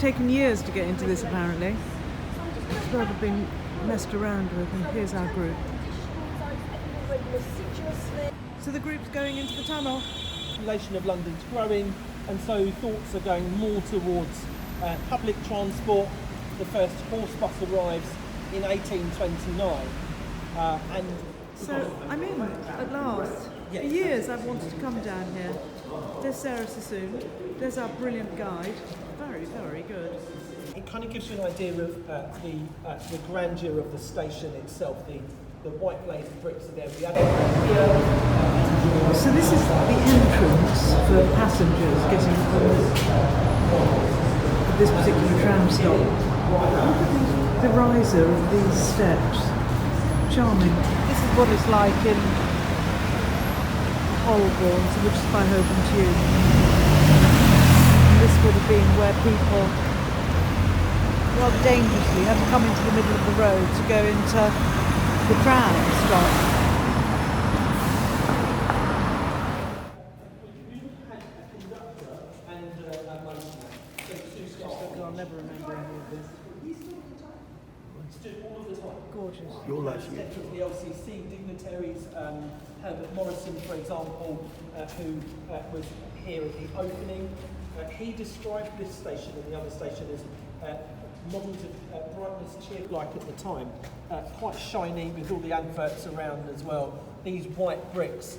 taken years to get into this apparently. It's got to have been messed around with, and here's our group. So the group's going into the tunnel. The population of London's growing, and so thoughts are going more towards public transport. The first horse bus arrives in 1829. So I'm in at last. For years I've wanted to come down here. There's Sarah Sassoon. There's our brilliant guide. Very, very good. It kind of gives you an idea of the grandeur of the station itself. The white glazed bricks are there. So this is the entrance for passengers getting on this particular tram stop. Look at the riser of these steps. Charming. This is what it's like in Holborn, which is by Holborn Tube. And this would have been where people rather dangerously had to come into the middle of the road to go into the tram stop. I'll never remember any of this. Gorgeous. You're like the LCC dignitaries, Herbert Morrison, for example, who was here at the opening. He described this station and the other station as models of brightness, cheer, like at the time, quite shiny with all the adverts around as well. These white bricks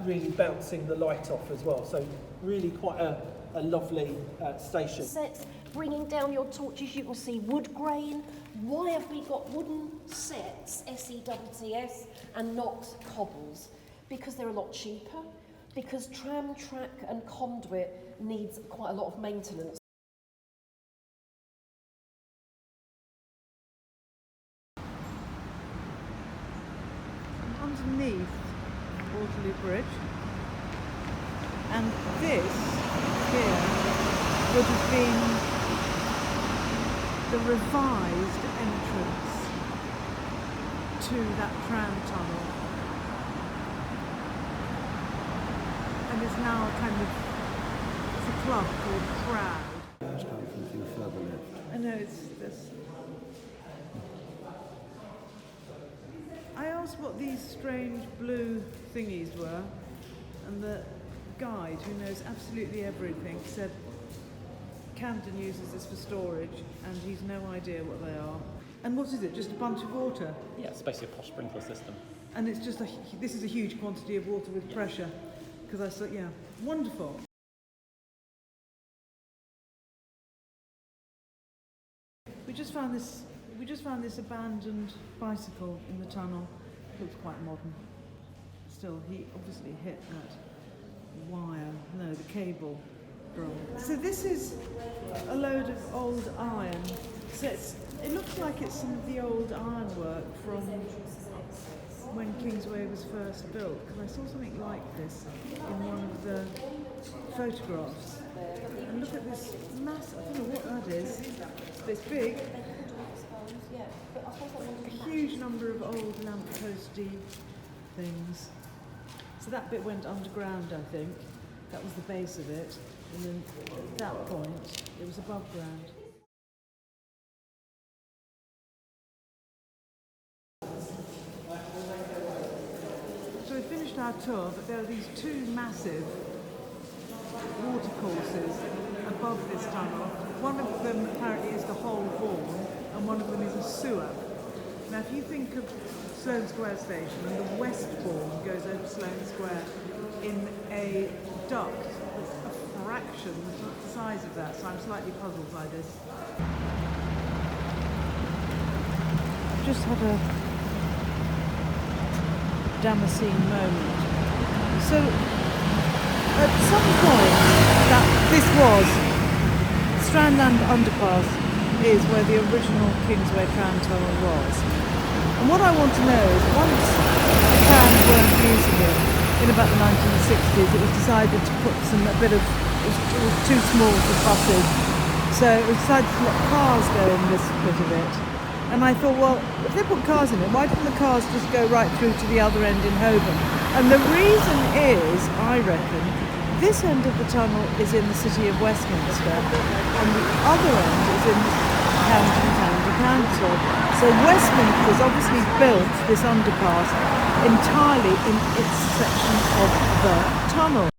really bouncing the light off as well. So really quite a lovely station. Sets, bringing down your torches, you can see wood grain. Why have we got wooden sets, SEWTS, and not cobbles? Because they're a lot cheaper. Because tram track and conduit needs quite a lot of maintenance. Underneath Waterloo Bridge, and this here would have been the revised entrance to that tram tunnel, and it's now it's a club called Crowd. I know it's this. I asked what these strange blue thingies were, and the guide, who knows absolutely everything, said Camden uses this for storage, and he's no idea what they are. And what is it? Just a bunch of water? Yeah, it's basically a posh sprinkler system. And it's just this is a huge quantity of water with pressure, because I thought, yeah, wonderful. We just found this abandoned bicycle in the tunnel. It looks quite modern. Still, he obviously hit that wire. No, the cable. So this is a load of old iron. So it looks like it's some of the old ironwork from when Kingsway was first built, because I saw something like this in one of the photographs. And look at this massive, I don't know what that is, but it's big. A huge number of old lampposty things. So that bit went underground, I think. That was the base of it. And then at that point, it was above ground. So we finished our tour, but there are these two massive watercourses above this tunnel. One of them apparently is the whole Vaughan, and one of them is a sewer. Now, if you think of Sloane Square Station, and the West Vaughan goes over Sloane Square in a duct that's a fraction the size of that, so I'm slightly puzzled by this. I've just had a Damascene moment. So, at some point, this was Strandland Underpass is where the original Kingsway tram tunnel was. And what I want to know is, once the trams weren't using it in about the 1960s, it was decided to put it was too small for buses. So it was decided to let cars go in this bit of it. And I thought, well, if they put cars in it, why didn't the cars just go right through to the other end in Holborn? And the reason is, I reckon, this end of the tunnel is in the city of Westminster, and the other end is in County Council. So Westminster's obviously built this underpass entirely in its section of the tunnel.